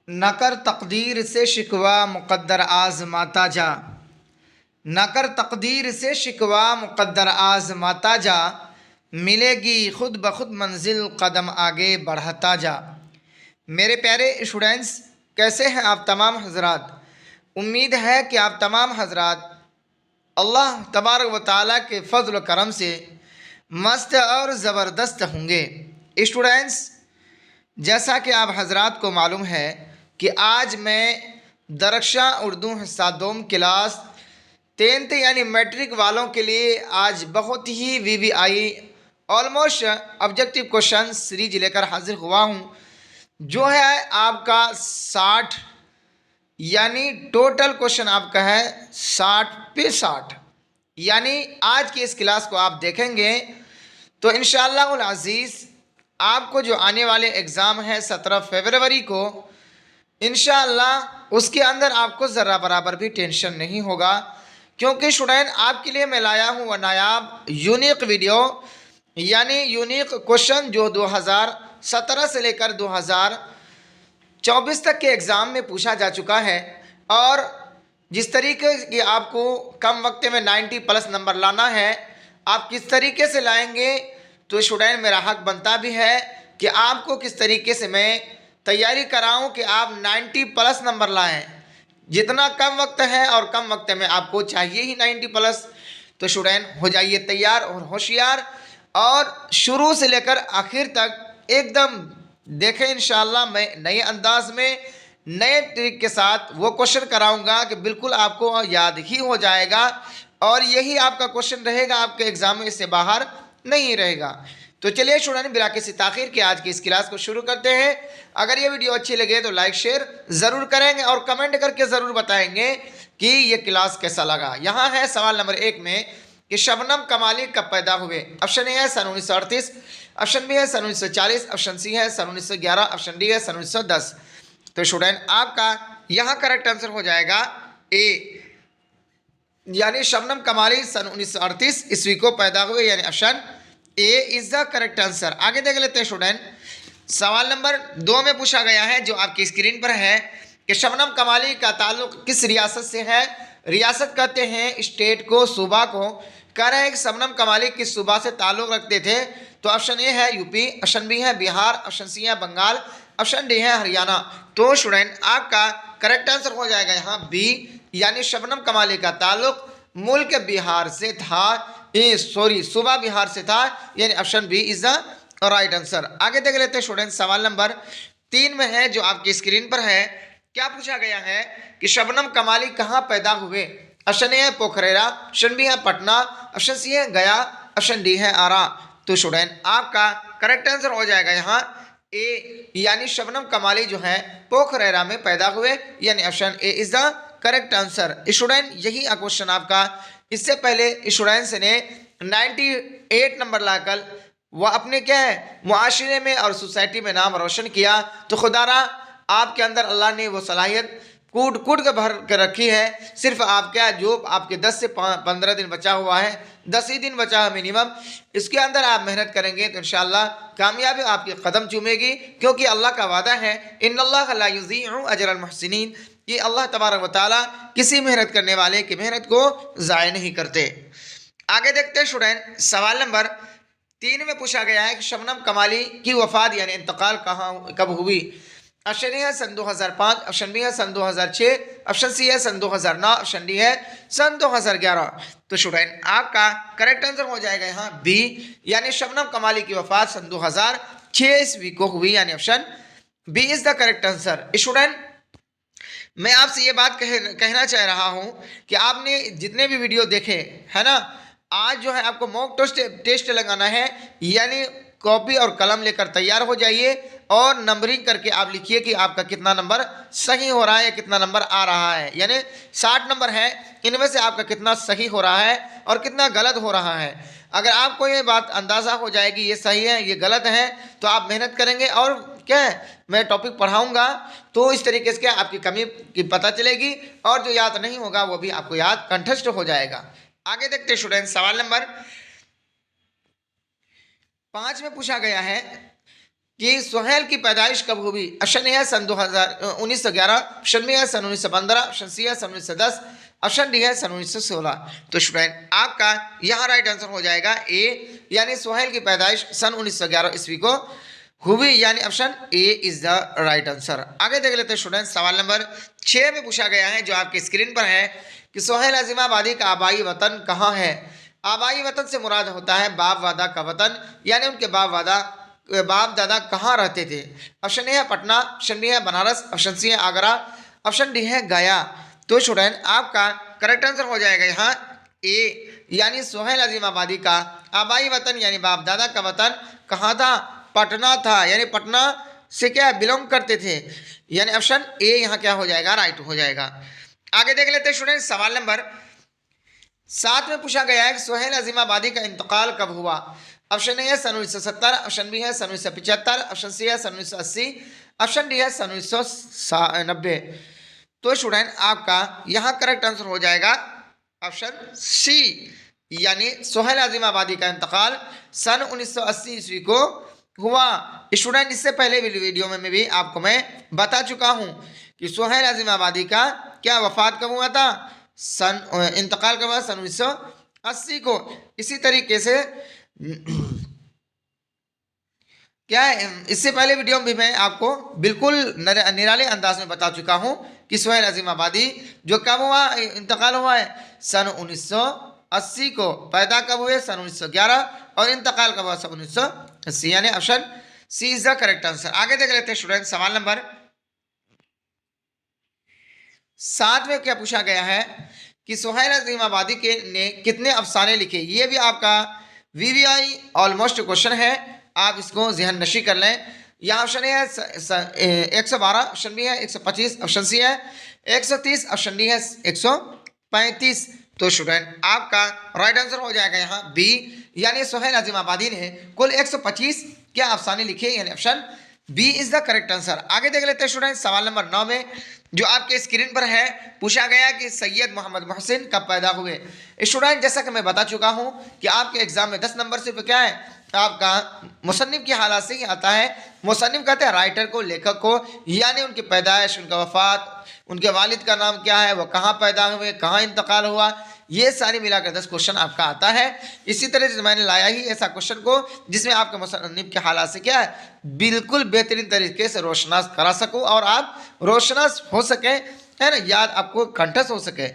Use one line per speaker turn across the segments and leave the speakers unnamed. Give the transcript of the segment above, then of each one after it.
न कर तकदीर से शिकवा मुक़द्दर आज़माता जा। न कर तकदीर से शिकवा मुक़द्दर आज़माता जा। मिलेगी खुद ब खुद मंजिल कदम आगे बढ़ाता जा। मेरे प्यारे स्टूडेंट्स, कैसे हैं आप तमाम हजरात। उम्मीद है कि आप तमाम हजरात अल्लाह तबारक व तआला के फजल करम से मस्त और ज़बरदस्त होंगे। स्टूडेंट्स, जैसा कि आप हजरात को मालूम है कि आज मैं दरक्षा उर्दू हिस्सा दोम क्लास 10th यानी मैट्रिक वालों के लिए आज बहुत ही VVI almost objective question series लेकर हाजिर हुआ हूँ, जो है आपका 60 यानी टोटल क्वेश्चन आपका है 60 पे 60। यानी आज की इस क्लास को आप देखेंगे तो इंशाअल्लाह उल अज़ीज़ आपको जो आने वाले एग्ज़ाम है 17 फरवरी को, इंशाअल्लाह उसके अंदर आपको ज़रा बराबर भी टेंशन नहीं होगा, क्योंकि स्टूडेंट आपके लिए मैं लाया हूँ वह नायाब यूनिक वीडियो यानी यूनिक क्वेश्चन जो 2017 से लेकर 2024 तक के एग्ज़ाम में पूछा जा चुका है। और जिस तरीके की आपको कम वक्त में 90+ नंबर लाना है, आप किस तरीके से लाएंगे, तो स्टूडेंट मेरा हक बनता भी है कि आपको किस तरीके से मैं तैयारी कराऊं कि आप 90+ नंबर लाएं। जितना कम वक्त है और कम वक्त में आपको चाहिए ही 90+, तो स्टूडेंट हो जाइए तैयार और होशियार, और शुरू से लेकर आखिर तक एकदम देखें। इंशाअल्लाह मैं नए अंदाज में नए ट्रिक के साथ वो क्वेश्चन कराऊंगा कि बिल्कुल आपको याद ही हो जाएगा, और यही आपका क्वेश्चन रहेगा, आपके एग्जाम में इससे बाहर नहीं रहेगा। तो चलिए स्टूडेंट, बिना किसी ताखिर के आज की इस क्लास को शुरू करते हैं। अगर ये वीडियो अच्छी लगे तो लाइक शेयर ज़रूर करेंगे और कमेंट करके ज़रूर बताएंगे कि ये क्लास कैसा लगा। यहाँ है सवाल नंबर 1 में कि शबनम कमाली कब पैदा हुए। ऑप्शन ए है सन 1938, ऑप्शन बी है सन 1940, ऑप्शन सी है सन 1911, ऑप्शन डी है सन 1910। तो स्टूडेंट आपका यहाँ करेक्ट आंसर हो जाएगा ए, यानी शबनम कमाली सन 1938 ईस्वी को पैदा हुए, यानी option A is the correct answer. आगे देख लेते हैं स्टूडेंट, सवाल नंबर 2 में पूछा गया है जो आपकी स्क्रीन पर है कि शबनम कमाली का ताल्लुक किस रियासत से है। रियासत कहते हैं स्टेट को, सूबा को। कह रहे हैं कि शबनम कमाली किस सूबा से ताल्लुक रखते थे, तो ऑप्शन ए है यूपी, ऑप्शन बी है बिहार, ऑप्शन सी है बंगाल, ऑप्शन डी है हरियाणा। तो स्टूडेंट आपका करेक्ट आंसर हो जाएगा यहाँ बी, यानी शबनम कमाली का ताल्लुक मुल्क बिहार से था, सूबा बिहार से था, यानी option B is the right answer. आगे देख लेते हैं स्टूडेंट, सवाल नंबर 3 में है जो आपकी स्क्रीन पर है। क्या पूछा गया है कि शबनम कमाली कहाँ पैदा हुए। ऑप्शन ए है पोखरेरा, ऑप्शन बी है पटना, ऑप्शन सी है गया, ऑप्शन डी है आरा। तो स्टूडेंट आपका करेक्ट आंसर हो जाएगा यहाँ ए, यानी शबनम कमाली जो है पोखरेरा में पैदा हुए, यानी option A is the correct answer. Student यही क्वेश्चन आपका इससे पहले स्टूडेंट्स ने 98 नंबर लाकर वह अपने क्या है मुआशरे में और सोसाइटी में नाम रोशन किया। तो खुदारा आपके अंदर अल्लाह ने वो सलाहियत कूट कूट के भर के रखी है। सिर्फ आप क्या, जो आपके 10 से 15 दिन बचा हुआ है, 10 ही दिन बचा है मिनिमम, इसके अंदर आप मेहनत करेंगे तो इंशाअल्लाह कामयाबी आपके कदम चूमेगी, क्योंकि अल्लाह का वादा है इन्नल्लाह ला युज़ीउ अजरल मुहसिनीन, ये अल्लाह तबारक व तआला किसी मेहनत करने वाले की मेहनत को ज़ाय नहीं करते। आगे देखते हैं स्टूडेंट, सवाल नंबर 3 में पूछा गया है कि शबनम कमाली की वफात यानी इंतकाल कहाँ कब हुई। ऑप्शन ए है सन 2005, ऑप्शन बी है सन 2006, ऑप्शन सी है सन 2009, ऑप्शन डी है सन 2011। तो स्टूडेंट आपका करेक्ट आंसर हो जाएगा यहाँ बी, यानी शबनम कमाली की वफात सन 2006 ईस्वी को हुई, यानी option B is the correct answer. Student मैं आपसे ये बात कहना चाह रहा हूँ कि आपने जितने भी वीडियो देखे है ना, आज जो है आपको मॉक टेस्ट लगाना है, यानी कॉपी और कलम लेकर तैयार हो जाइए और नंबरिंग करके आप लिखिए कि आपका कितना नंबर सही हो रहा है या कितना नंबर आ रहा है। यानी 60 नंबर है, इनमें से आपका कितना सही हो रहा है और कितना गलत हो रहा है। अगर आपको ये बात अंदाज़ा हो जाएगी ये सही है ये गलत है, तो आप मेहनत करेंगे और क्या है मैं टॉपिक पढ़ाऊंगा तो इस तरीके से क्या आपकी कमी की पता चलेगी, और जो याद नहीं होगा वो भी आपको याद कंठस्थ हो जाएगा। आगे देखते हैं स्टूडेंट, सवाल नंबर 5 में पूछा गया है कि सुहेल की पैदाइश कब हुई? ऑप्शन ए है सन 1911, ऑप्शन बी है सन 1915, ऑप्शन सी है सन 1910, ऑप्शन डी है सन 1916। तो स्टूडेंट आपका यहाँ राइट आंसर हो जाएगा ए, यानी सुहेल की पैदाइश सन 1911 ईस्वी को हुई, यानी option A is the right answer. आगे देख लेते हैं स्टूडेंट, सवाल नंबर 6 में पूछा गया है जो आपके स्क्रीन पर है कि सुहेल अजीमाबादी का आबाई वतन कहाँ है? आबाई वतन से मुराद होता है बाप वादा का वतन, यानी उनके बाप दादा कहाँ रहते थे? ऑप्शन ए है पटना, ऑप्शन बी है बनारस, ऑप्शन सी है आगरा, ऑप्शन डी है गया। तो स्टूडेंट आपका करेक्ट आंसर हो जाएगा यहाँ ए, यानी सुहेल अजीमाबादी का आबाई वतन यानी बाप दादा का वतन कहाँ था? पटना था, यानी पटना से क्या बिलोंग करते थे, यानी ऑप्शन ए यहाँ क्या हो जाएगा? राइट हो जाएगा। आगे देख लेते हैं स्टूडेंट, सवाल नंबर 7 में पूछा गया है कि सुहेल अजीमाबादी का इंतकाल कब हुआ? ऑप्शन ए है सन 1970, ऑप्शन बी है सन 1975, ऑप्शन सी है सन 1980, ऑप्शन डी है सन 1990। तो स्टूडेंट आपका यहाँ करेक्ट आंसर हो जाएगा ऑप्शन सी, यानी सुहेल अजीमाबादी का इंतकाल सन 1980 ईस्वी को हुआ। स्टूडेंट इससे पहले वीडियो में भी आपको मैं बता चुका हूँ कि सुहेल अजीमाबादी का क्या वफात कब हुआ था? इंतकाल कब हुआ? सन 1980 को। इसी तरीके से क्या है, इससे पहले वीडियो में भी मैं आपको बिल्कुल निराले अंदाज में बता चुका हूं कि सुहेल अजीमाबादी जो कब हुआ, इंतकाल हुआ है सन 1980 को। पैदा कब हुए? सन 1911, और इंतकाल कब हुआ? सन 1980, यानी option C is the correct answer. आगे देख लेते हैं स्टूडेंट, सवाल नंबर 7 में क्या पूछा गया है कि सुहेल अजीमाबादी ने कितने अफसाने लिखे? ये भी आपका वीवीआई ऑलमोस्ट क्वेश्चन है, आप इसको जहन नशी कर लें। यहाँ ऑप्शन ए है 112, ऑप्शन बी है 125, ऑप्शन सी है 130, ऑप्शन डी है 135। तो स्टूडेंट आपका राइट आंसर हो जाएगा यहाँ बी, यानी सुहेल अजीमाबादी ने कुल 125 क्या अफसाने लिखे, यानी option B is the correct answer. आगे देख लेते हैं स्टूडेंट, सवाल नंबर 9 में जो आपके स्क्रीन पर है पूछा गया कि सैयद मोहम्मद मोहसिन कब पैदा हुए? स्टूडेंट जैसा कि मैं बता चुका हूं कि आपके एग्जाम में 10 नंबर से क्या है आपका मुसन्निफ की हालत से ही आता है। मुसन्निफ कहते हैं राइटर को, लेखक को, यानी उनकी पैदाइश, उनका वफात, उनके वालिद का नाम क्या है, वो कहाँ पैदा हुए, कहाँ इंतकाल हुआ, ये सारी मिलाकर 10 क्वेश्चन आपका आता है। इसी तरह से मैंने लाया ही ऐसा क्वेश्चन को जिसमें आपके मुसन्निफ के हालात से क्या है बिल्कुल बेहतरीन तरीके से रोशनास करा सकूं और आप रोशनास हो सके, है ना, याद आपको कंठस्थ हो सके।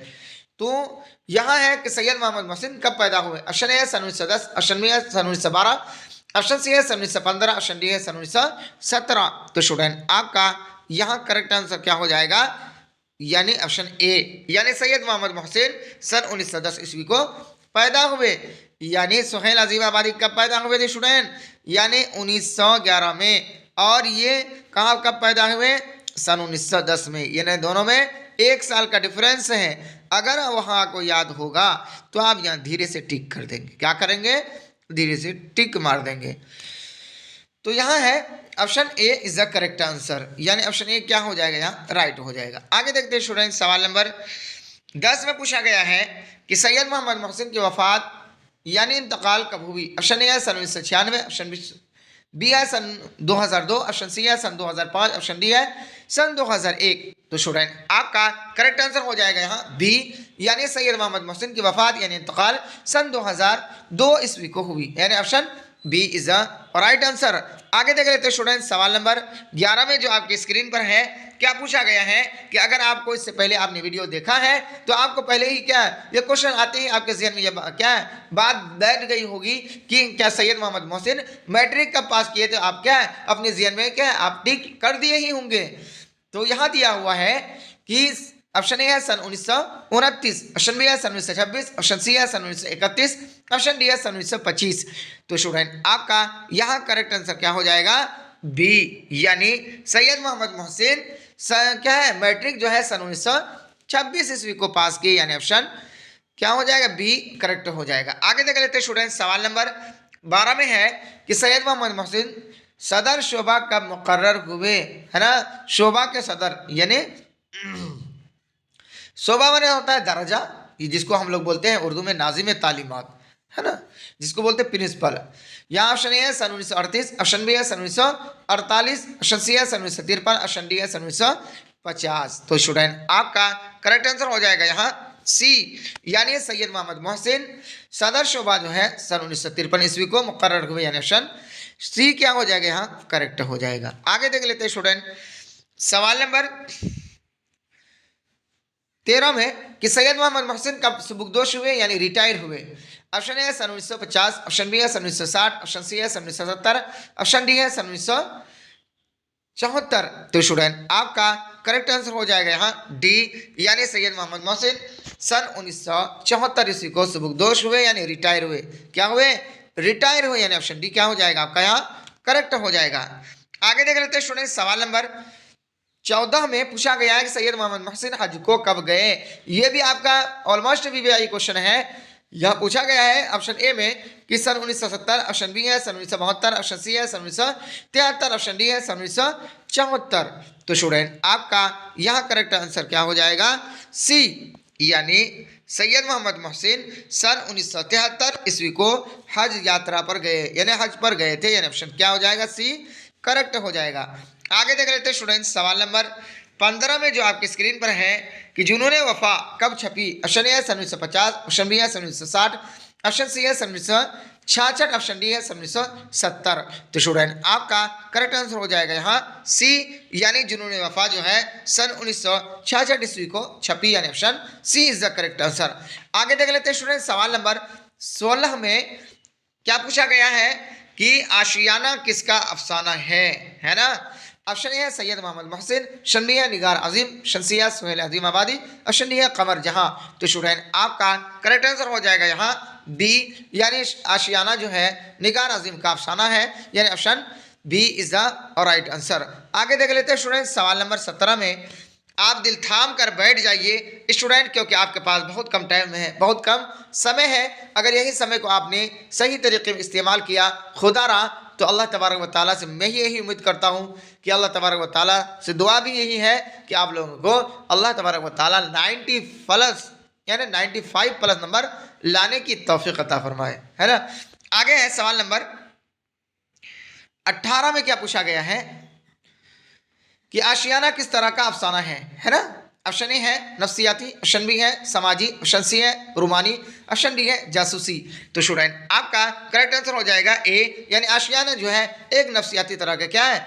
तो यहाँ है कि सैयद मोहम्मद मोहसिन कब पैदा हुए? ऑप्शन ए है सन 1910, ऑप्शन बी है सन 1912, ऑप्शन सी है सन 1915, ऑप्शन डी है सन 1917। तो स्टूडेंट आपका यहाँ करेक्ट आंसर क्या हो जाएगा? यानी ऑप्शन ए, यानी सैयद मोहम्मद मोहसिन सन 1910 ईस्वी को पैदा हुए। यानी सुहेल अजीमाबादी कब पैदा हुए थे स्टूडेंट? यानी 1911 में। और ये कहाँ कब पैदा हुए? सन 1910 में। यानी दोनों में 1 साल का डिफरेंस है। अगर वहाँ को याद होगा तो आप यहाँ धीरे से टिक कर देंगे। क्या करेंगे? धीरे से टिक मार देंगे। तो यहाँ है option A is the correct answer, यानी ऑप्शन ए क्या हो जाएगा? यहाँ राइट हो जाएगा। आगे देखते हैं स्टूडेंट, सवाल नंबर 10 में पूछा गया है कि सैयद मोहम्मद मोहसिन की वफात यानी इंतकाल कब हुई? ऑप्शन ए है सन 1996, ऑप्शन बी है सन 2002, ऑप्शन सी है सन 2005, ऑप्शन डी है सन 2001। तो स्टूडेंट आपका करेक्ट आंसर हो जाएगा यहाँ बी, यानी सैयद मोहम्मद मोहसिन की वफात यानी इंतकाल सन 2002 ईस्वी को हुई, यानी option B is the right answer. आगे देख लेते हैं स्टूडेंट, सवाल नंबर 11 में जो आपकी स्क्रीन पर है क्या पूछा गया है कि अगर आपको इससे पहले आपने वीडियो देखा है तो आपको पहले ही क्या ये क्वेश्चन आते ही आपके जहन में ये क्या है बात बैठ गई होगी कि क्या सैयद मोहम्मद मोहसिन मैट्रिक कब पास किए थे, आप क्या अपने जहन में क्या आप टिक कर दिए ही होंगे। तो यहाँ दिया हुआ है कि ऑप्शन ए है सन 1929, ऑप्शन बी है सन 1926, ऑप्शन सी है सन 1931, ऑप्शन डी है सन 1925। तो स्टूडेंट आपका यहाँ करेक्ट आंसर क्या हो जाएगा? बी, यानी सैयद मोहम्मद मोहसिन क्या है मैट्रिक जो है सन 1926 ईस्वी को पास की, यानी ऑप्शन क्या हो जाएगा? बी करेक्ट हो जाएगा। आगे देख लेते हैं स्टूडेंट, सवाल नंबर 12 में है कि सैयद मोहम्मद मोहसिन सदर शोभा कब मुकर्रर हुए, है ना। शोभा के सदर यानी शोभा माने होता है दर्जा, जिसको हम लोग बोलते हैं उर्दू में नाजिम तालीमात, है ना, जिसको बोलते हैं प्रिंसिपल। यहाँ ऑप्शन ए है सन 1938, ऑप्शन बी है सन 1948, ऑप्शन सी है सन 1953, ऑप्शन डी है सन 1950। तो स्टूडेंट आपका करेक्ट आंसर हो जाएगा यहाँ सी, यानी सैयद मोहम्मद मोहसिन सदर शोबा जो है सन 1953 ईस्वी को मुकर्रर हुए, यानी ऑप्शन सी क्या हो जाएगा यहाँ करेक्ट हो जाएगा। आगे देख लेते हैं स्टूडेंट सवाल नंबर 13 में कि सैयद मोहम्मद मोहसिन कब सुबुकदोश हुए यानी रिटायर हुए। ऑप्शन ए है सन 1950, ऑप्शन बी है सन 1960, ऑप्शन सी है सन 1970, ऑप्शन डी है सन 1974। तो स्टूडेंट आपका करेक्ट आंसर हो जाएगा यहाँ डी, यानी सैयद मोहम्मद मोहसिन सन 1974 ईस्वी को सुबुकदोश हुए यानी रिटायर हुए। क्या हुए? रिटायर हुए, यानी ऑप्शन डी क्या हो जाएगा आपका यहाँ करेक्ट हो जाएगा। आगे देख लेते हैं स्टूडेंट सवाल नंबर 14 में पूछा गया है कि सैयद मोहम्मद मोहसिन हज को कब गए। ये भी आपका ऑलमोस्ट वीवीआई क्वेश्चन है। यह पूछा गया है ऑप्शन ए में कि सन 1970, ऑप्शन बी है सन 1972, ऑप्शन सी है सन 1973, ऑप्शन डी है सन 1974। तो स्टूडेंट आपका यहाँ करेक्ट आंसर क्या हो जाएगा सी, यानी सैयद मोहम्मद मोहसिन सन 1973 ईस्वी को हज यात्रा पर गए, यानी हज पर गए थे, यानी ऑप्शन क्या हो जाएगा सी करेक्ट हो जाएगा। आगे देख लेते हैं स्टूडेंट सवाल नंबर 15 में जो आपकी स्क्रीन पर है कि जुनून वफा कब छपी। ऑप्शन ए है सन 1950, ऑप्शन बी है सन 1960, ऑप्शन सी है सन 1966, ऑप्शन डी है सन 1970। तो स्टूडेंट आपका करेक्ट आंसर हो जाएगा यहाँ सी, यानी जुनून वफा जो है सन 1966 ईस्वी को छपी, यानी option C is the correct answer. आगे देख लेते हैं स्टूडेंट सवाल नंबर 16 में क्या पूछा गया है कि आशियाना किसका अफसाना है ना। ऑप्शन ए है सैयद मोहम्मद मोहसिन, ऑप्शन बी है निगार अजीम, ऑप्शन सी है सुहेल अजीम आबादी, ऑप्शन डी है कमर जहां। तो स्टूडेंट आपका करेक्ट आंसर हो जाएगा यहाँ बी, यानी आशियाना जो है निगार अजीम का अफसाना है, यानी option B is the right answer. आगे देख लेते हैं स्टूडेंट सवाल नंबर 17 में आप दिल थाम कर बैठ जाइए स्टूडेंट, क्योंकि आपके पास बहुत कम टाइम है, बहुत कम समय है। अगर यही समय को आपने सही तरीके में इस्तेमाल किया खुदारा, तो अल्लाह तबारक व तआला से मैं यही उम्मीद करता हूँ कि अल्लाह तबारक व तआला से दुआ भी यही है कि आप लोगों को अल्लाह तबारक व तआला 90 प्लस यानी 95 प्लस नंबर लाने की तौफीक अता फरमाए, है ना। आगे है सवाल नंबर 18 में क्या पूछा गया है कि आशियाना किस तरह का अफसाना है ना। ऑप्शन ए है नफ्सियाती, ऑप्शन बी है समाजी, ऑप्शन सी है रूमानी, ऑप्शन डी है जासूसी। तो स्टूडेंट आपका करेक्ट आंसर हो जाएगा ए, यानी आशियाना जो है एक नफ्सियाती तरह का क्या है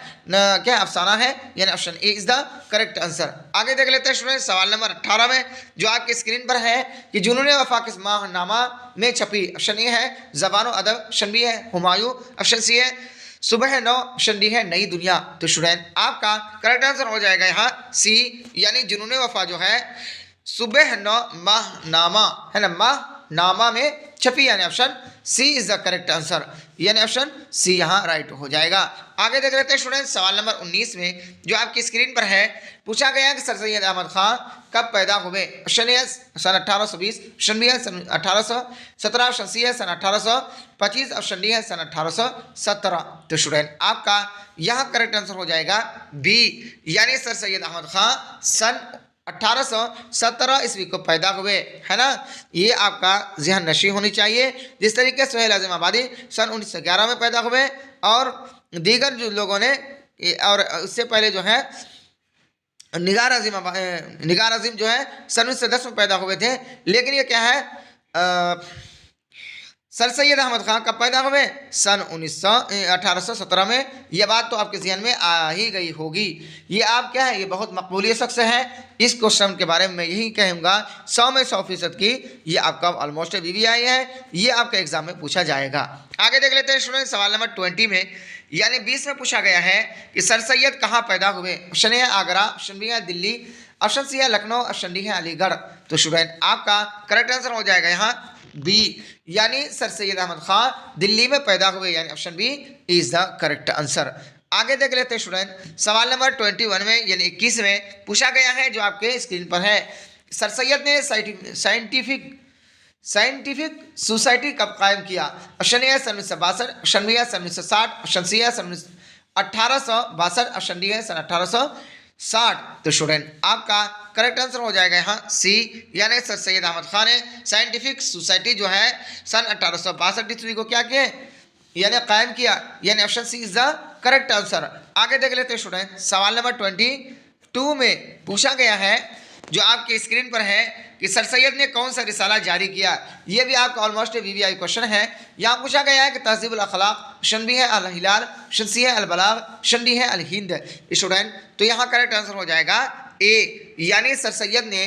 क्या अफसाना है, यानी option A is the correct answer. आगे देख लेते हैं स्टूडेंट सवाल नंबर 18 में जो आपकी स्क्रीन पर है कि जुनून वफा किस माहनामा में छपी। ऑप्शन ए है ज़बान अदब, ऑप्शन बी है हुमायूं, ऑप्शन सी है सुबह नौ, ऑप्शन डी है नई दुनिया। तो स्टूडेंट आपका करेक्ट आंसर हो जाएगा यहाँ सी, यानी जुनून वफा जो है सुबह नौ माहनामा है ना, माहनामा में छपी, यानी option C is the correct answer, यानी ऑप्शन सी यहाँ राइट हो जाएगा। आगे देख लेते हैं स्टूडेंट सवाल नंबर 19 में जो आपकी स्क्रीन पर है पूछा गया कि सर सैयद अहमद खान कब पैदा हुए। ऑप्शन ए सन 1820, ऑप्शन बी है सन 1817, ऑप्शन सी है सन 1825, ऑप्शन डी है सन 1817। तो स्टूडेंट आपका यहाँ करेक्ट आंसर हो जाएगा बी, यानी सर सैयद अहमद खान सन 1817 ईस्वी को पैदा हुए, है ना। ये आपका जहन नशी होनी चाहिए। जिस तरीके से सुहेल आज़म आबादी सन 1911 में पैदा हुए और दीगर जो लोगों ने और उससे पहले जो है निगार अजीम जो है सन 1910 में पैदा हुए थे। लेकिन ये क्या है सर सैयद अहमद खान कब पैदा हुए सन 1817 में। यह बात तो आपके जहन में आ ही गई होगी। ये आप क्या है, ये बहुत मकबूल शख्स है। इस क्वेश्चन के बारे में मैं यही कहूँगा 100 में 100% की ये आपका ऑलमोस्ट वीवीआई है, ये आपका एग्जाम में पूछा जाएगा। आगे देख लेते हैं स्टूडेंट सवाल नंबर 20 में यानी 20 में पूछा गया है कि सर सैयद कहाँ पैदा हुए। ऑप्शन ए है आगरा, ऑप्शन बी है दिल्ली, ऑप्शन सी है लखनऊ, ऑप्शन डी है अलीगढ़। तो स्टूडेंट आपका करेक्ट आंसर हो जाएगा यहाँ बी, यानी सर सैयद अहमद खान दिल्ली में पैदा हुए, यानी option B is the correct answer. आगे देख लेते हैं स्टूडेंट सवाल नंबर 21 में यानी 21 में पूछा गया है जो आपके स्क्रीन पर है सर सैयद ने साइंटिफिक सोसाइटी कब कायम किया। ऑप्शन ए है सन 1962, ऑप्शन बी है सन 1960, ऑप्शन सी है सन 1862, ऑप्शन डी है सन 1863। 60। तो स्टूडेंट आपका करेक्ट आंसर हो जाएगा यहाँ सी, यानी सर सैयद अहमद खान ने साइंटिफिक सोसाइटी जो है सन 1862 ईस्वी को क्या किया, यानी कायम किया, यानी option C is the correct answer. आगे देख लेते हैं स्टूडेंट, सवाल नंबर 22 में पूछा गया है, जो आपके स्क्रीन पर है, कि सर सैयद ने कौन सा रिसाला जारी किया। ये भी आपका ऑलमोस्ट वीवीआई क्वेश्चन है। यहाँ पूछा गया है कि तहजीबुल अखलाक, ऑप्शन बी है अल हिलाल, ऑप्शन सी है अल बलाग, ऑप्शन डी है अल हिंद। स्टूडेंट तो यहाँ करेक्ट आंसर हो जाएगा ए, यानी सर सैयद ने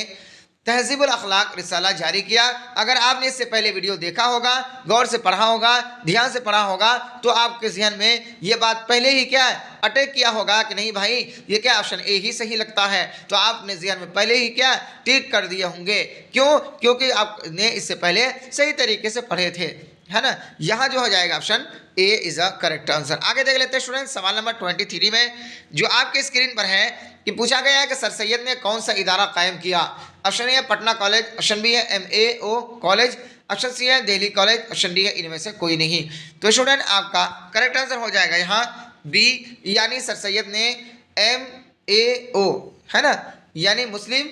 तहजीबुल अखलाक रिसाला जारी किया। अगर आपने इससे पहले वीडियो देखा होगा, गौर से पढ़ा होगा, ध्यान से पढ़ा होगा, तो आपके जहन में ये बात पहले ही क्या अटैक किया होगा कि नहीं भाई ये क्या ऑप्शन ए ही सही लगता है, तो आपने जहन में पहले ही क्या टिक कर दिए होंगे। क्यों? क्योंकि आपने इससे पहले सही तरीके से पढ़े थे, है ना। यहाँ जो हो जाएगा option A is a correct answer. आगे देख लेते हैं स्टूडेंट, सवाल नंबर 23 में जो आपके स्क्रीन पर है, कि पूछा गया है कि सर सैयद ने कौन सा इदारा कायम किया। ऑप्शन ए है पटना कॉलेज, ऑप्शन बी है MAO कॉलेज, ऑप्शन सी है दिल्ली कॉलेज, ऑप्शन डी है इनमें से कोई नहीं। तो स्टूडेंट आपका करेक्ट आंसर हो जाएगा यहाँ बी, यानी सर सैयद ने MAO, है ना, यानी मुस्लिम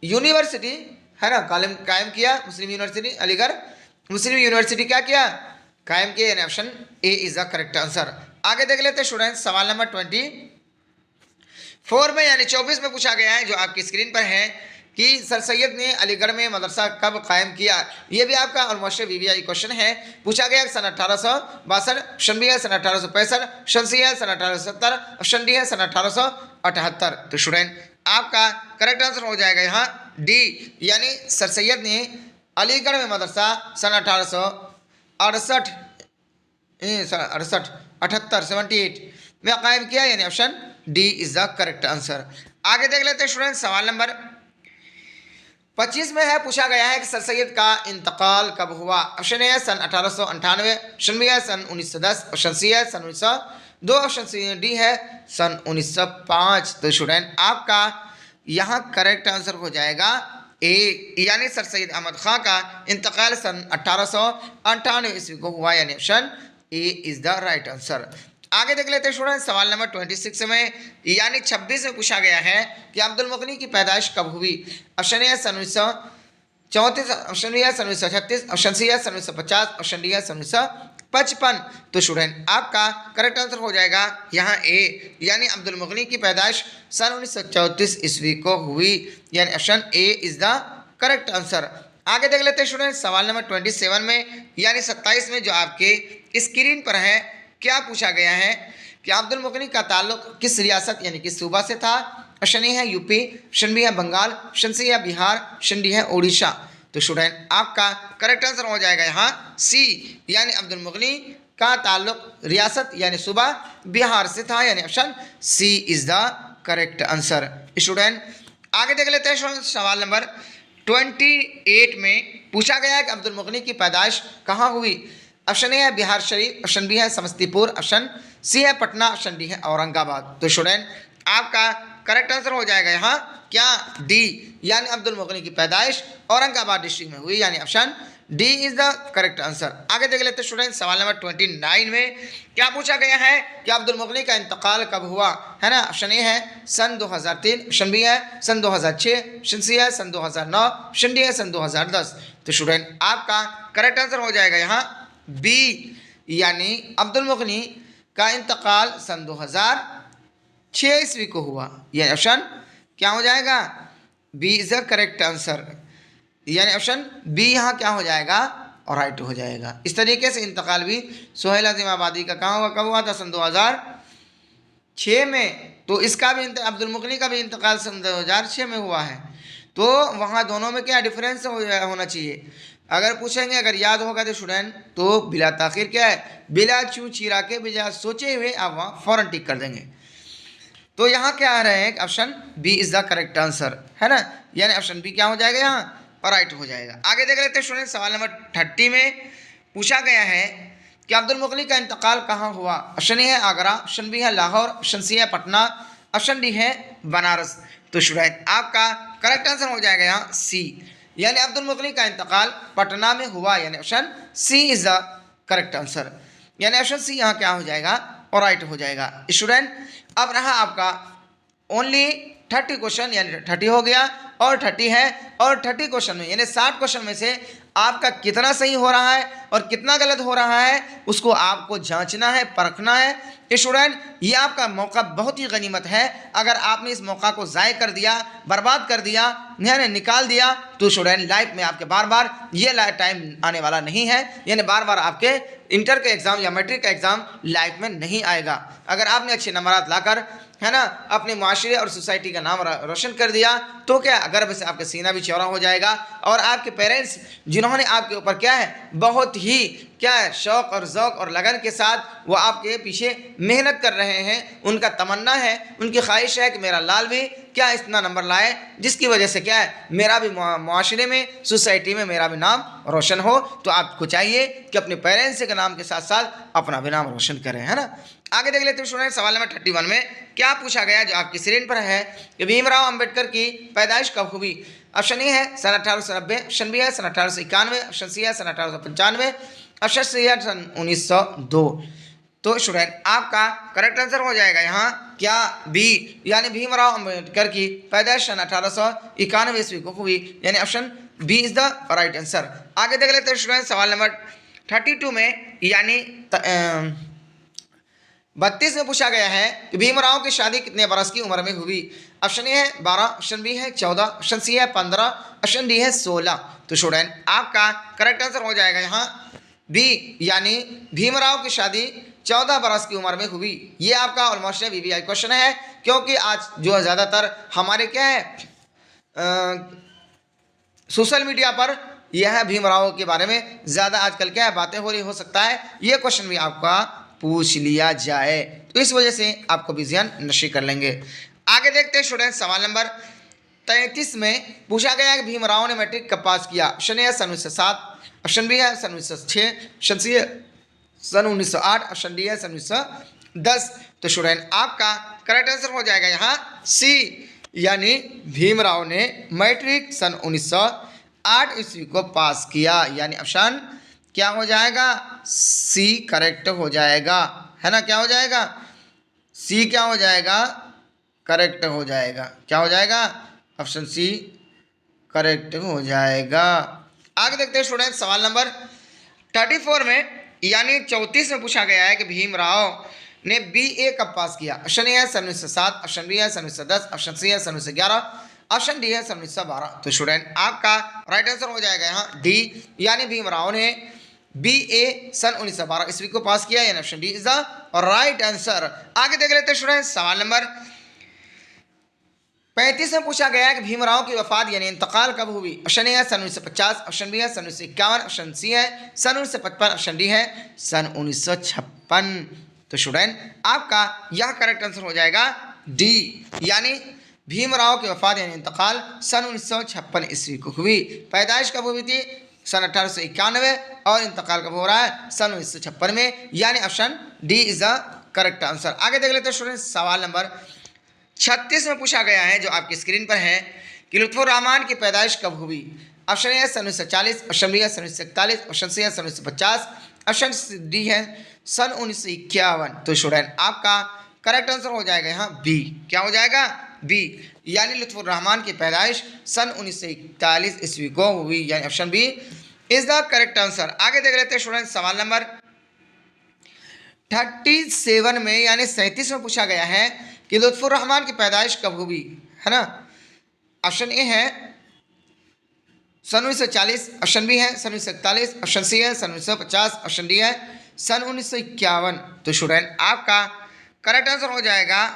यूनिवर्सिटी, है ना, कायम किया। मुस्लिम यूनिवर्सिटी अलीगढ़ मुस्लिम यूनिवर्सिटी क्या किया, कायम किया, यानी option A is the correct answer. आगे देख लेते हैं स्टूडेंट, सवाल नंबर 24 में यानी 24 में पूछा गया है, जो आपकी स्क्रीन पर है, कि सर सैयद ने अलीगढ़ में मदरसा कब कायम किया। ये भी आपका ऑलमोस्ट वीवीआई क्वेश्चन है। पूछा गया सन 1862, ऑप्शन बी है सन 1865, ऑप्शन सी है सन 1870, ऑप्शन डी है सन 1878। तो स्टूडेंट आपका करेक्ट आंसर हो जाएगा यहाँ डी, यानी सर सैयद ने अलीगढ़ में मदरसा सन 1868 78 में कायम किया, यानी option D is the correct answer. आगे देख लेते हैं स्टूडेंट, सवाल नंबर 25 में है, पूछा गया है कि सर सैयद का इंतकाल कब हुआ। ऑप्शन ए है सन 1898, ऑप्शन बी है सन 1910, ऑप्शन सी है सन 1902, ऑप्शन सी डी है सन 1905। तो स्टूडेंट आपका यहाँ करेक्ट आंसर हो जाएगा ए, यानी सर सैयद अहमद खां का इंतकाल सन 1898 ईस्वी को हुआ, यानी option A is the right answer. आगे देख लेते हैं स्टूडेंट, सवाल नंबर 26 में यानी 26 में पूछा गया है कि अब्दुल मुगनी की पैदाइश कब हुई। ऑप्शन ए सन 1934, ऑप्शन बी है सन 1936, ऑप्शन सी है सन 1950, ऑप्शन डी है सन 1955। तो स्टूडेंट आपका करेक्ट आंसर हो जाएगा यहाँ ए, यानी अब्दुल मुगनी की पैदाइश सन 1934 ईस्वी को हुई, यानी option A is the correct answer. आगे देख लेते हैं स्टूडेंट, सवाल नंबर 27 में यानी 27 में जो आपके स्क्रीन पर है, क्या पूछा गया है कि अब्दुल मुगनी का ताल्लुक किस रियासत यानी किस सूबा से था। ऑप्शन ए है यूपी, ऑप्शन बी है बंगाल, ऑप्शन सी है बिहार, ऑप्शन डी है उड़ीसा। तो स्टूडेंट आपका करेक्ट आंसर हो जाएगा यहाँ सी, यानी अब्दुल मुगनी का ताल्लुक रियासत यानी सूबा बिहार से था, यानी option C is the correct answer. Student आगे देख लेते हैं स्टूडेंट, सवाल नंबर 28 में पूछा गया है कि अब्दुल मुगनी की पैदाइश कहाँ हुई। ऑप्शन ए है बिहार शरीफ, ऑप्शन बी है समस्तीपुर, ऑप्शन सी है पटना, ऑप्शन डी है औरंगाबाद। तो स्टूडेंट आपका करेक्ट आंसर हो जाएगा यहाँ क्या डी, यानी अब्दुल मुगनी की पैदाइश औरंगाबाद डिस्ट्रिक्ट में हुई, यानी option D is the correct answer. आगे देख लेते हैं स्टूडेंट, सवाल नंबर 29 में क्या पूछा गया है कि अब्दुल मुगनी का इंतकाल कब हुआ, है ना। ऑप्शन ए है सन 2003, ऑप्शन बी है सन 2006, ऑप्शन सी है सन 2009, ऑप्शन डी है सन 2010। तो स्टूडेंट आपका करेक्ट आंसर हो जाएगा यहाँ बी, यानी अब्दुल मुगनी का इंतकाल सन 2006 ईस्वी को हुआ, यानी ऑप्शन क्या हो जाएगा B is the correct answer, यानी ऑप्शन बी यहाँ क्या हो जाएगा और राइट हो जाएगा। इस तरीके से इंतकाल भी सोहेल अजीम आबादी का कहाँ हुआ, कब हुआ था, सन 2006 में। तो इसका भी अब्दुल मुगनी का भी इंतकाल सन 2006 में हुआ है। तो वहाँ दोनों में क्या डिफरेंस होना चाहिए, अगर पूछेंगे, अगर याद होगा तो स्टूडेंट, तो बिला ताखिर क्या है, बिला चूँ चीरा के बिना सोचे हुए आप वहाँ फ़ौरन टिक कर देंगे। तो यहाँ क्या आ रहे हैं, option B is the correct answer, है ना, यानी ऑप्शन बी क्या हो जाएगा यहाँ और राइट हो जाएगा। आगे देख लेते हैं स्टूडेंट, सवाल नंबर 30 में पूछा गया है कि अब्दुल मुगनी का इंतकाल कहाँ हुआ। ऑप्शन ए है आगरा, ऑप्शन बी है लाहौर, ऑप्शन सी है पटना, ऑप्शन डी है बनारस। तो स्टूडेंट आपका करेक्ट आंसर हो जाएगा यहाँ सी, यानी अब्दुल मुगनी का इंतकाल पटना में हुआ, यानी option C is the correct answer, यानी ऑप्शन सी यहाँ क्या हो जाएगा और राइट हो जाएगा। स्टूडेंट अब रहा आपका ओनली 30 क्वेश्चन, यानी 30 हो गया और 30 है, और 30 क्वेश्चन में यानी 60 क्वेश्चन में से आपका कितना सही हो रहा है और कितना गलत हो रहा है उसको आपको जांचना है, परखना है। स्टूडेंट, ये आपका मौका बहुत ही गनीमत है। अगर आपने इस मौका को ज़ाय कर दिया, बर्बाद कर दिया, यानी निकाल दिया, तो स्टूडेंट लाइफ में आपके बार बार ये टाइम आने वाला नहीं है, यानी बार बार आपके इंटर के एग्ज़ाम या मैट्रिक का एग्ज़ाम लाइफ में नहीं आएगा। अगर आपने अच्छे नंबरात लाकर, है ना, अपने माशरे और सोसाइटी का नाम रोशन कर दिया, तो क्या गर्व से आपका सीना भी चौड़ा हो जाएगा। और आपके पेरेंट्स जिन्होंने आपके ऊपर क्या है बहुत ही क्या है शौक़ और ज़ौक़ और लगन के साथ वो आपके पीछे मेहनत कर रहे हैं, उनका तमन्ना है, उनकी ख्वाहिश है कि मेरा लाल भी क्या इतना नंबर लाए जिसकी वजह से क्या है मेरा भी माशरे में, सोसाइटी में मेरा भी नाम रोशन हो। तो आपको चाहिए कि अपने पेरेंट्स के नाम के साथ साथ अपना भी नाम रोशन करें, है ना। आगे देख लेते हैं स्टूडेंट, सवाल नंबर 31 में क्या पूछा गया जो आपकी स्क्रीन पर है कि भीमराव अंबेडकर की पैदाइश कब हुई। ऑप्शन ए है सन 1890, ऑप्शन बी है सन 1891, ऑप्शन सी है सन 1895, ऑप्शन सी है सन 1902। तो स्टूडेंट आपका करेक्ट आंसर हो जाएगा यहाँ क्या बी, यानी भीमराव अंबेडकर की पैदाइश सन 1891 ईस्वी को हुई, यानी option B is the right answer. आगे देख लेते हैं स्टूडेंट, सवाल नंबर 32 में यानी 32 में पूछा गया है कि भीमराव की शादी कितने बरस की उम्र में हुई। ऑप्शन ए है 12, ऑप्शन बी है 14, ऑप्शन सी है 15, ऑप्शन डी है 16। तो स्टूडेंट आपका करेक्ट आंसर हो जाएगा यहाँ बी, यानी भीमराव की शादी 14 बरस की उम्र में हुई। ये आपका ऑलमोस्ट वीवीआई क्वेश्चन है, क्योंकि आज जो ज़्यादातर हमारे क्या है सोशल मीडिया पर यह भीमराव के बारे में ज़्यादा आजकल क्या है बातें हो रही, हो सकता है ये क्वेश्चन भी आपका पूछ लिया जाए, तो इस वजह से आपको भी ध्यान नशी कर लेंगे। आगे देखते हैं स्टूडेंट, सवाल नंबर 33 में पूछा गया है कि भीमराव ने मैट्रिक कब पास किया। ऑप्शन ए है सन 1907, ऑप्शन बी है सन 1906, ऑप्शन सी है सन 1908, ऑप्शन डी है सन 1910। तो स्टूडेंट आपका करेक्ट आंसर हो जाएगा यहाँ सी, यानी भीमराव ने मैट्रिक सन 1908 ईस्वी को पास किया, यानी ऑप्शन क्या हो जाएगा सी करेक्ट हो जाएगा, है ना। क्या हो जाएगा सी, क्या हो जाएगा करेक्ट हो जाएगा, क्या हो जाएगा ऑप्शन सी करेक्ट हो जाएगा। आगे देखते हैं स्टूडेंट, सवाल नंबर 34 में यानी 34 में पूछा गया है कि भीमराव ने BA कब पास किया। ऑप्शन ए है सन 1907, ऑप्शन बी है सन 1910, ऑप्शन सी है सन 1911, ऑप्शन डी है सन 1912। तो स्टूडेंट आपका राइट आंसर हो जाएगा यहाँ डी, यानी भीमराव ने BA सन 1912 ईस्वी को पास किया, यानी option D is the right answer. आगे देख लेते हैं स्टूडेंट, सवाल नंबर 35 में पूछा गया है कि भीमराव की वफात यानी इंतकाल कब हुई। ऑप्शन ए है सन 1950, ऑप्शन बी है सन 1951, ऑप्शन सी है सन 1955, ऑप्शन डी है सन 1956। तो स्टूडेंट आपका यह करेक्ट आंसर हो जाएगा डी, यानी भीमराव की वफात यानी इंतकाल सन 1956 ईस्वी को हुई। पैदाइश कब हुई थी सन 1891 और इंतकाल कब हो रहा है सन 1956 में, यानी option D is the correct answer. आगे देख लेते हैं स्टूडेंट, सवाल नंबर 36 में पूछा गया है जो आपकी स्क्रीन पर है कि लुत्फुर रहमान की पैदाइश कब हुई। ऑप्शन ए है सन 1940, ऑप्शन बी है सन 1941, ऑप्शन सी है सन 1950, ऑप्शन डी है सन 1951। तो स्टूडेंट आपका करेक्ट आंसर हो जाएगा यहाँ बी, क्या हो जाएगा बी, यानी लुत्फुर रहमान की पैदाइश सन 1941 ईस्वी को हुई, यानी option B is the correct answer. आगे देख लेते हैं स्टूडेंट, सवाल नंबर 37 में यानी 37 में पूछा गया है कि लुत्फुर रहमान की पैदाइश कब हुई, है ना। ऑप्शन ए है सन 1940, ऑप्शन बी है सन 1941, ऑप्शन सी है सन 1950, ऑप्शन डी है सन 1951। तो स्टूडेंट आपका करेक्ट आंसर हो जाएगा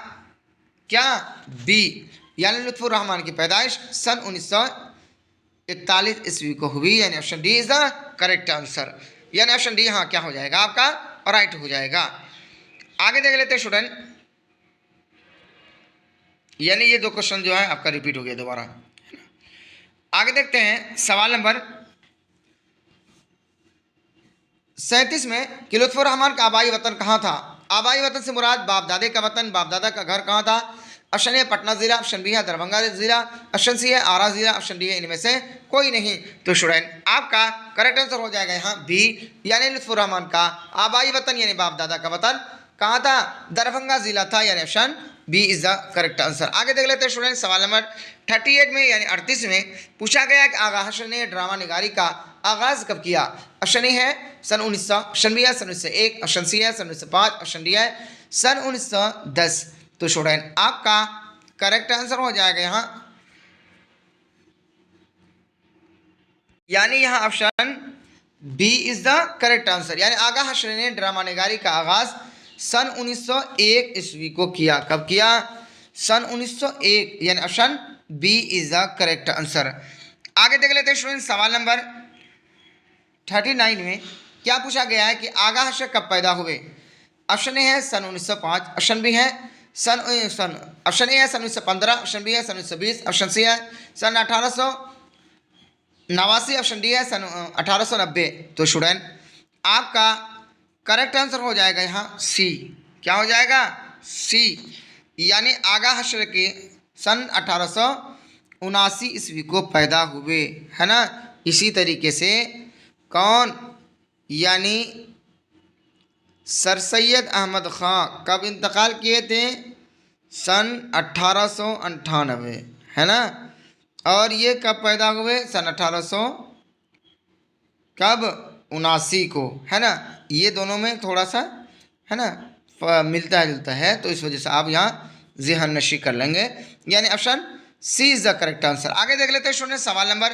क्या बी, यानी लुत्फुर रहमान की पैदाइश सन 1941 ईस्वी को हुई, यानी option D is the correct answer, यानी ऑप्शन डी हाँ क्या हो जाएगा आपका राइट हो जाएगा। आगे देख लेते हैं स्टूडेंट, यानी ये दो क्वेश्चन जो है आपका रिपीट हो गया दोबारा। आगे देखते हैं सवाल नंबर 37 में कि लुत्फुर रहमान का आबाई वतन कहाँ था। आबाई वतन से मुराद बाप दादे का वतन, बाप दादा का घर कहाँ था। ऑप्शन ए पटना जिला, ऑप्शन बी है दरभंगा जिला, ऑप्शन सी है आरा जिला, ऑप्शन डी है इनमें से कोई नहीं। तो स्टूडेंट आपका करेक्ट आंसर हो जाएगा यहाँ बी, यानी लुत्फुर रहमान का आबाई वतन यानी बाप दादा का वतन कहाँ था? दरभंगा जिला था, यानी option B is the correct answer. आगे देख लेते हैं स्टूडेंट, सवाल नंबर 38 में यानी 38 में पूछा गया कि आगा हसन ने ड्रामा निगारी का आगाज कब किया? ऑप्शन ए है सन 1900, ऑप्शन बी है सन 1901, ऑप्शन सी है सन 1905, ऑप्शन डी है सन 1910। तो स्टूडेंट आपका करेक्ट आंसर हो जाएगा यहाँ, यानी यहाँ option B is the correct answer. यानी आगा हसन ने ड्रामा निगारी का आगाज सन 1901 ईस्वी को किया। कब किया? सन 1901, यानी option B is the correct answer. आगे देख लेते हैं स्टूडेंट, सवाल नंबर 39 में क्या पूछा गया है कि आगा हसन कब पैदा हुए? ऑप्शन ए है सन 1905, ऑप्शन बी है ऑप्शन ए है सन 1915, ऑप्शन बी है सन 1920, ऑप्शन सी है सन 1889, ऑप्शन डी है सन 1890। तो स्टूडेंट आपका करेक्ट आंसर हो जाएगा यहाँ सी। क्या हो जाएगा? सी, यानी आगा हशर के सन 1879 ईस्वी को पैदा हुए, है ना। इसी तरीके से कौन, यानी सर सैयद अहमद ख़ां कब इंतकाल किए थे? सन 1898, है ना। और ये कब पैदा हुए? सन 1879 को, है ना। ये दोनों में थोड़ा सा, है ना, मिलता जुलता है, तो इस वजह से आप यहाँ ज़हन नशी कर लेंगे, यानी option C is the correct answer. आगे देख लेते हैं स्टूडेंट, सवाल नंबर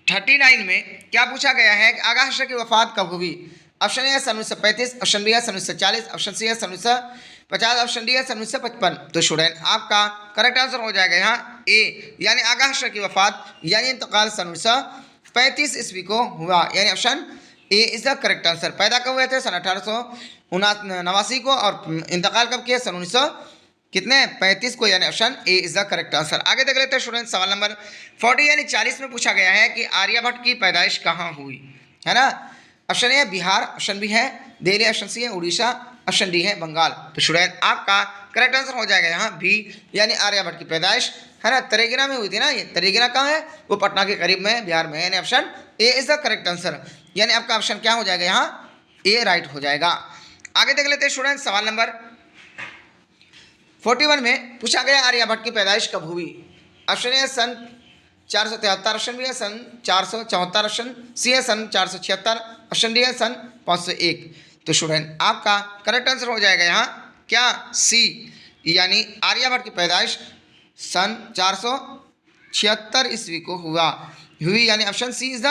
39 में क्या पूछा गया है कि आगा हशर की वफात कब हुई? ऑप्शन ए है सन 1935, ऑप्शन बी है सन 1940, ऑप्शन सी है सन 1950, ऑप्शन डी है सन 1955। तो स्टूडेंट आपका करेक्ट आंसर हो जाएगा यहाँ ए, यानी आगा हशर की वफात यानी इंतकाल सन 1935 ईस्वी को हुआ, यानी option A is the correct answer. पैदा कब हुए थे? सन 1889 को, और इंतकाल कब किया? सन 1935 को, यानी option A is the correct answer. आगे देख लेते हैं स्टूडेंट, सवाल नंबर 40 यानी 40 में पूछा गया है कि आर्यभट्ट की पैदाइश कहाँ हुई, है ना। ऑप्शन ए है बिहार, ऑप्शन बी है दिल्ली, ऑप्शन सी है उड़ीसा, ऑप्शन डी है बंगाल। तो स्टूडेंट आपका करेक्ट आंसर हो जाएगा यहाँ बी, यानी आर्यभट्ट की पैदाइश, है ना, तरेगिना में हुई थी ना। ये तरेगिना कहाँ है? वो पटना के करीब में, बिहार में, यानी option A is the correct answer. यानी आपका ऑप्शन क्या हो जाएगा यहाँ? ए राइट हो जाएगा। आगे देख लेते हैं स्टूडेंट, सवाल नंबर 41 में पूछा गया आर्यभट्ट की पैदाइश कब हुई? ऑप्शन ए सन 473, ऑप्शन बी है सन 474, ऑप्शन सी है सन 476, ऑप्शन डी है सन 501। तो स्टूडेंट आपका करेक्ट आंसर हो जाएगा यहाँ क्या? सी, यानी आर्यभट्ट की पैदाइश सन 476 ईस्वी को हुई, यानी option C is the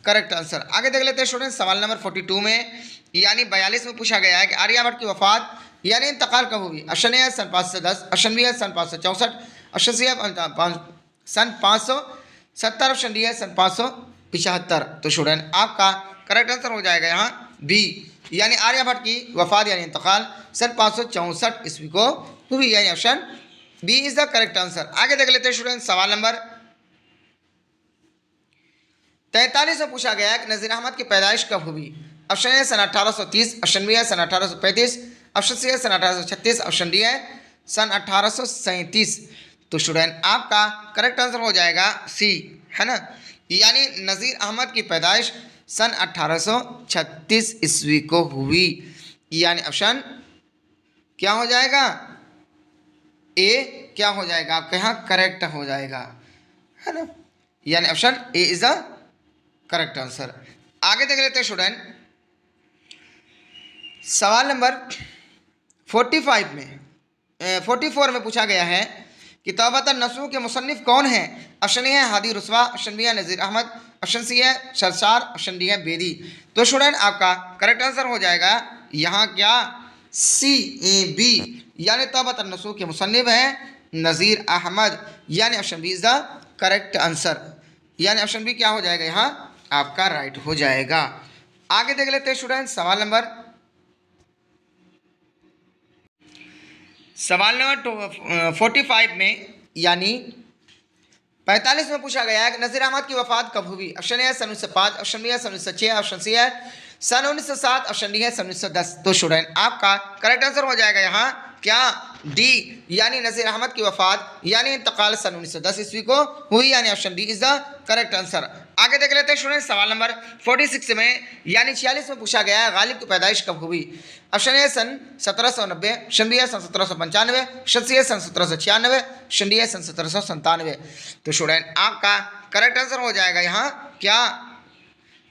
correct answer. आगे देख लेते हैं स्टूडेंट, सवाल नंबर 42 में यानी 42 में पूछा गया है कि आर्यभट्ट की वफात यानी इंतकाल कब हुई? ऑप्शन ए है सन 510, ऑप्शन बी है सन 564, ऑप्शन सी है सन 570, ऑप्शन डी है सन 575। तो स्टूडेंट आपका करेक्ट आंसर हो जाएगा यहाँ बी, यानी आर्यभट्ट की वफात यानी इंतकाल सन 564 ईस्वी को हुई, यानी option B is the correct answer. आगे देख लेते हैं स्टूडेंट, सवाल नंबर 43 में पूछा गया है कि नज़ीर अहमद की पैदाइश कब हुई? ऑप्शन ए सन 1830, ऑप्शन बी है सन 1835, ऑप्शन सी है सन 1836, ऑप्शन डी है सन 1837। तो स्टूडेंट आपका करेक्ट आंसर हो जाएगा सी, है ना, यानी नज़ीर अहमद की पैदाइश सन 1836 ईस्वी को हुई, यानी ऑप्शन क्या हो जाएगा? ए क्या हो जाएगा आपके यहाँ? करेक्ट हो जाएगा, है ना, यानी option A is the correct answer. आगे देख लेते हैं स्टूडेंट, सवाल नंबर 45 में 44 में पूछा गया है कि तौबतन नसूह के मुसन्निफ कौन हैं? ऑप्शन ए है हादी रुस्वा, ऑप्शन बी है नज़ीर अहमद, ऑप्शन सी है सरसार, ऑप्शन डी है बेदी। तो स्टूडेंट आपका करेक्ट आंसर हो जाएगा यहाँ क्या? सी ए बी, यानी तौबतन नसूह के मुसन्निफ हैं नज़ीर अहमद, यानी option B is the correct answer, यानी ऑप्शन बी क्या हो जाएगा यहाँ आपका राइट हो जाएगा। आगे देख लेते हैं स्टूडेंट, सवाल नंबर 45 में यानी 45 में पूछा गया है कि नज़ीर अहमद की वफात कब हुई? ऑप्शन ए है सन 1905, ऑप्शन बी है सन 1906, ऑप्शन सी है सन 1907, ऑप्शन डी है सन 1910। तो स्टूडेंट आपका करेक्ट आंसर हो जाएगा यहाँ क्या? डी, यानी नज़ीर अहमद की वफात यानी इंतकाल सन 1910 ईस्वी को हुई, यानी option D is the correct answer. आगे देख लेते हैं स्टूडेंट सवाल नंबर 46 में यानी 46 में पूछा गया है गालिब की पैदाइश कब हुई। ऑप्शन ए सन 1790, ऑप्शन बी है सन 1795, ऑप्शन सी है सन 1796, ऑप्शन डी है सन 1797। तो स्टूडेंट आपका करेक्ट आंसर हो जाएगा यहाँ क्या,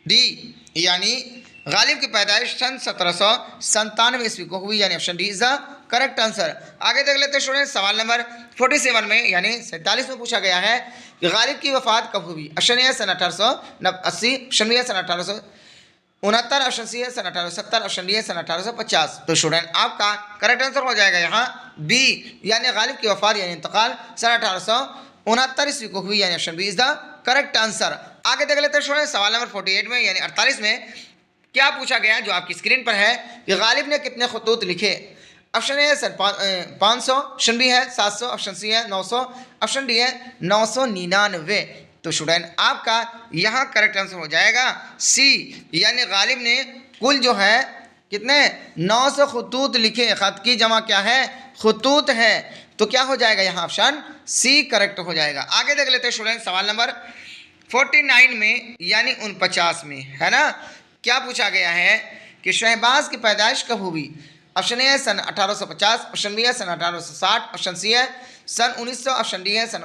डी, यानी गालिब की पैदाइश सन 1797 ईस्वी को हुई, यानी option D is the correct answer. आगे देख लेते हैं स्टूडेंट सवाल नंबर 47 में यानी 47 में पूछा गया है कि गालिब की वफात कब हुई। ऑप्शन ए है सन 1880, ऑप्शन बी है सन 1869, ऑप्शन सी है सन 1870, ऑप्शन डी है सन 1850। तो स्टूडेंट आपका करेक्ट आंसर हो जाएगा यहाँ बी, यानी गालिब की वफात यानी इंतकाल सन 1869 ईस्वी को हुई, यानी option B is the correct answer. आगे देख लेते हैं स्टूडेंट सवाल नंबर 48 में यानी 48 में क्या पूछा गया जो आपकी स्क्रीन पर है कि गालिब ने कितने खतूत लिखे। ऑप्शन ए है सर 500, ऑप्शन बी है 700, ऑप्शन सी है 900, ऑप्शन डी है 999। तो स्टूडेंट आपका यहाँ करेक्ट आंसर हो जाएगा सी, यानी गालिब ने कुल जो है कितने 900 खतूत लिखे। खत की जमा क्या है, खतूत है। तो क्या हो जाएगा यहाँ ऑप्शन सी करेक्ट हो जाएगा। आगे देख लेते हैं स्टूडेंट सवाल नंबर 49 में यानी 49 में है ना, क्या पूछा गया है कि शहबाज की पैदाइश कब हुई। ऑप्शन ए है सन 1850, ऑप्शन बी है सन 1860, ऑप्शन सी है सन 1900, ऑप्शन डी है सन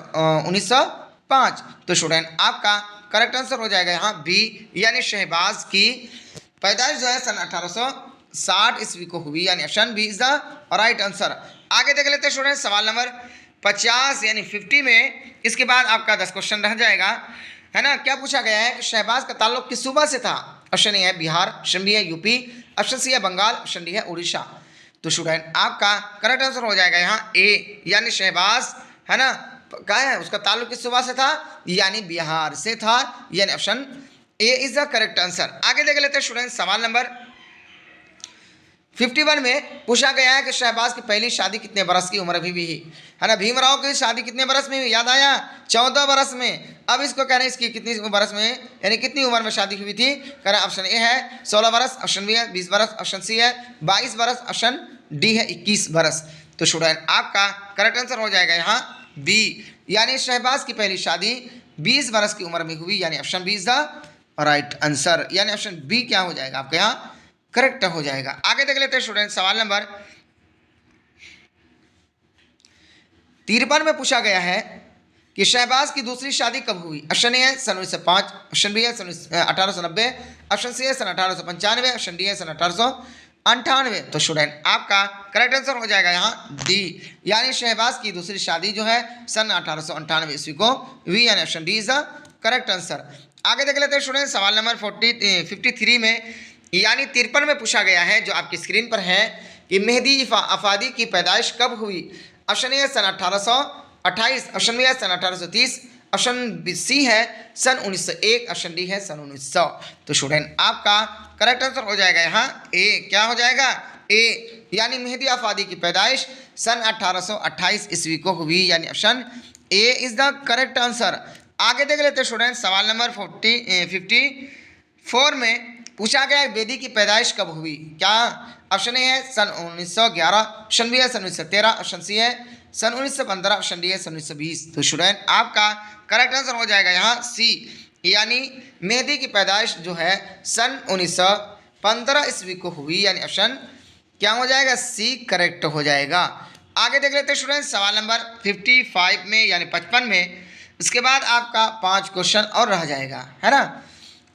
1905। तो स्टूडेंट आपका करेक्ट आंसर हो जाएगा यहाँ बी, यानी शहबाज की पैदाइश जो है सन 1860 ईस्वी को हुई, यानी option B is the right answer. आगे देख लेते हैं स्टूडेंट सवाल नंबर 50 यानी 50 में, इसके बाद आपका 10 क्वेश्चन रह जाएगा है ना। क्या पूछा गया है कि शहबाज का ताल्लुक किस सूबा से था। ऑप्शन ए है बिहार, ऑप्शन बी है यूपी, ऑप्शन सी है बंगाल, ऑप्शन डी है उड़ीसा। तो स्टूडेंट आपका करेक्ट आंसर हो जाएगा यहाँ ए, यानी शहबाज है ना क्या है उसका ताल्लुक किस सूबा से था, यानी बिहार से था, यानी option A is the correct answer. आगे देख लेते हैं स्टूडेंट सवाल नंबर 51 में पूछा गया है कि शहबाज की पहली शादी कितने बरस की उम्र भी है ना। भीमराव की शादी कितने बरस में हुई, याद आया 14 बरस में। अब इसको कह रहे हैं इसकी कितनी बरस में यानी कितनी उम्र में शादी हुई थी, कह रहे हैं ऑप्शन ए है 16 बरस, ऑप्शन बी है 20 बरस, ऑप्शन सी है 22 बरस, ऑप्शन डी है 21 बरस। तो स्टूडेंट आपका करेक्ट आंसर हो जाएगा यहाँ बी, यानी शहबाज की पहली शादी 20 बरस की उम्र में हुई, यानी option B is the right answer, यानी ऑप्शन बी क्या हो जाएगा आपके यहाँ करेक्ट हो जाएगा। आगे देख लेते हैं स्टूडेंट सवाल नंबर 53 में पूछा गया है कि शहबाज की दूसरी शादी कब हुई। ऑप्शन ए है सन 1905, ऑप्शन बी है सन 1890, ऑप्शन सी है सन 1895, ऑप्शन डी है सन 1898। तो स्टूडेंट आपका करेक्ट आंसर हो जाएगा यहाँ डी, यानी शहबाज की दूसरी शादी जो है सन 1898 ईस्वी को हुई, यानी option D is the correct answer. आगे देख लेते हैं स्टूडेंट सवाल नंबर 53 में यानी 53 में पूछा गया है जो आपकी स्क्रीन पर है कि मेहदी अफादी की पैदाइश कब हुई। ऑप्शन ए है सन 1828, ऑप्शन बी है सन 1830, ऑप्शन सी है सन 1901, ऑप्शन डी है सन 1900। तो स्टूडेंट आपका करेक्ट आंसर हो जाएगा यहाँ ए, क्या हो जाएगा ए, यानी मेहदी अफादी की पैदाइश सन 1828 ईस्वी को हुई, यानी option A is the correct answer. आगे देख लेते हैं स्टूडेंट सवाल नंबर 54 में पूछा गया बेदी की पैदाइश कब हुई। क्या ऑप्शन ए है सन 1911, ऑप्शन बी है सन 1913, ऑप्शन सी है सन 1915, ऑप्शन डी है सन 1920। तो स्टूडेंट आपका करेक्ट आंसर हो जाएगा यहाँ सी, यानी मेहदी की पैदाइश जो है सन 1915 ईस्वी को हुई, यानी ऑप्शन क्या हो जाएगा सी करेक्ट हो जाएगा। आगे देख लेते हैं स्टूडेंट सवाल नंबर 55 में यानी 55 में, इसके बाद आपका 5 क्वेश्चन और रह जाएगा है ना।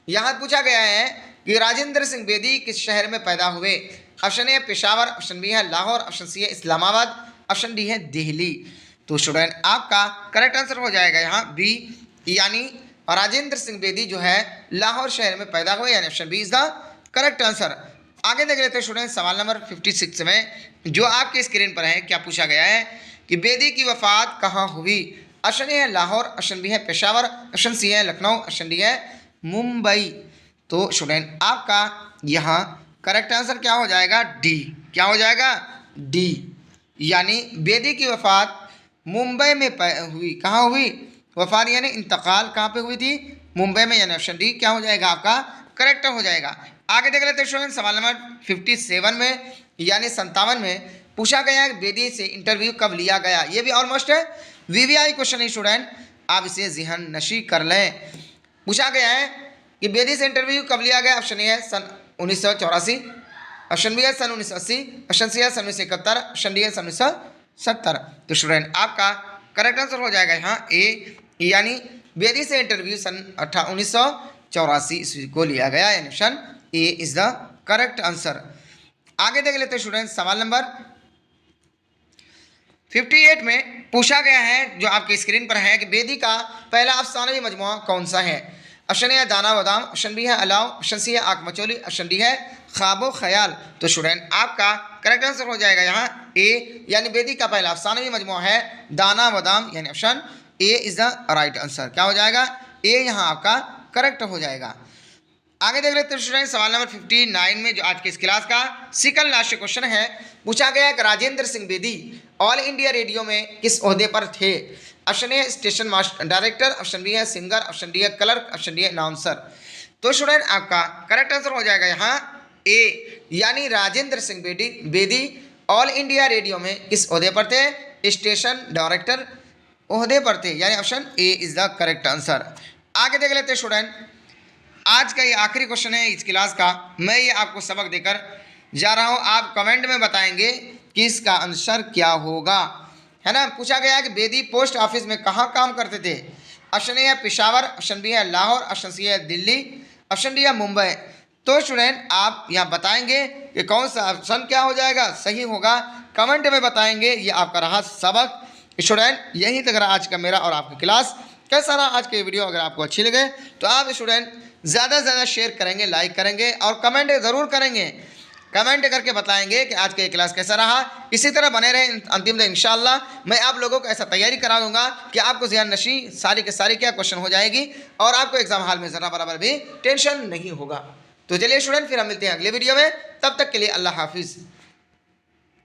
यहाँ पूछा गया है कि राजेंद्र सिंह बेदी किस शहर में पैदा हुए। Option A Peshawar, option B है लाहौर, ऑप्शन सी है इस्लामाबाद, ऑप्शन डी है दिल्ली। तो स्टूडेंट आपका करेक्ट आंसर हो जाएगा यहाँ बी, यानी राजेंद्र सिंह बेदी जो है लाहौर शहर में पैदा हुए, यानी option B is the correct answer. आगे देख लेते हैं स्टूडेंट सवाल नंबर 56 में जो आपके स्क्रीन पर है। क्या पूछा गया है कि बेदी की वफात कहाँ हुई। ऑप्शन ए है लाहौर, ऑप्शन बी है पेशावर, ऑप्शन सी है लखनऊ, ऑप्शन डी है मुंबई। तो स्टूडेंट आपका यहाँ करेक्ट आंसर क्या हो जाएगा डी, क्या हो जाएगा डी, यानी बेदी की वफात मुंबई में हुई। कहाँ हुई वफात, यानी इंतकाल कहाँ पे हुई थी, मुंबई में, यानी ऑप्शन डी क्या हो जाएगा आपका करेक्ट हो जाएगा। आगे देख लेते हैं स्टूडेंट सवाल नंबर 57 में यानी 57 में पूछा गया है बेदी से इंटरव्यू कब लिया गया। ये भी ऑलमोस्ट है वीवीआई क्वेश्चन है स्टूडेंट, आप इसे ज़हन नशी कर लें। पूछा गया है कि बेदी से इंटरव्यू कब लिया गया। ऑप्शन ए है सन 1984, ऑप्शन बी है सन 1980, ऑप्शन सी है सन 1971, ऑप्शन डी है सन 1970। तो स्टूडेंट आपका करेक्ट आंसर हो जाएगा यहाँ ए, यानी बेदी से इंटरव्यू सन 1984 ईस्वी को लिया गया, यानी option A is the correct answer. आगे देख लेते हैं स्टूडेंट सवाल नंबर 58 में पूछा गया है जो आपके स्क्रीन पर है कि बेदी का पहला अफसानवी मजमुआ कौन सा है। ऑप्शन ए है दाना बादाम, ऑप्शन बी है अलाव, ऑप्शन सी है आँख मचोली, ऑप्शन डी है ख्वाबो ख्याल। तो स्टूडेंट आपका करेक्ट आंसर हो जाएगा यहाँ ए, यानी बेदी का पहला अफसानवी मजमुआ है दाना बादाम, यानी option A is the right answer. क्या हो जाएगा ए, यहाँ आपका करेक्ट हो जाएगा। आगे देख लेते हैं स्टूडेंट सवाल नंबर 59 में जो आज के इस क्लास का सिकल लास्ट क्वेश्चन है। पूछा गया कि Rajendra Singh Bedi all India radio में किस ओहदे पर थे। Option A station master director, option B है सिंगर, ऑप्शन डी है क्लर्क, ऑप्शन डी है अनाउंसर। तो स्टूडेंट आपका करेक्ट आंसर हो जाएगा यहाँ ए, यानी Rajendra Singh Bedi all India radio में किस ओहदे पर थे, स्टेशन डायरेक्टर ओहदे पर थे, यानी option A is the correct answer. आगे देख लेते हैं स्टूडेंट आज का ये आखिरी क्वेश्चन है इस क्लास का। मैं ये आपको सबक देकर जा रहा हूँ, आप कमेंट में बताएंगे कि इसका आंसर क्या होगा, है ना। पूछा गया है कि बेदी पोस्ट ऑफिस में कहाँ काम करते थे। ऑप्शन ए है पेशावर, ऑप्शन बी है लाहौर, ऑप्शन सी है दिल्ली, ऑप्शन डी है मुंबई। तो स्टूडेंट आप यहाँ बताएंगे कि कौन सा ऑप्शन क्या हो जाएगा, सही होगा, कमेंट में बताएंगे। ये आपका रहा सबक। स्टूडेंट यहीं तक रहा आज का मेरा और आपकी क्लास। कैसा रहा आज के वीडियो, अगर आपको अच्छी लगे तो आप स्टूडेंट ज़्यादा से ज़्यादा शेयर करेंगे, लाइक करेंगे और कमेंट ज़रूर करेंगे। कमेंट करके बताएंगे कि आज का ये क्लास कैसा रहा। इसी तरह बने रहे अंतिम तक इंशाल्लाह। मैं आप लोगों को ऐसा तैयारी करा दूंगा कि आपको ज़हन नशी सारी के सारी क्या क्वेश्चन हो जाएगी और आपको एग्जाम हॉल में ज़रा बराबर भी टेंशन नहीं होगा। तो चलिए स्टूडेंट फिर हम मिलते हैं अगले वीडियो में, तब तक के लिए अल्लाह हाफिज़।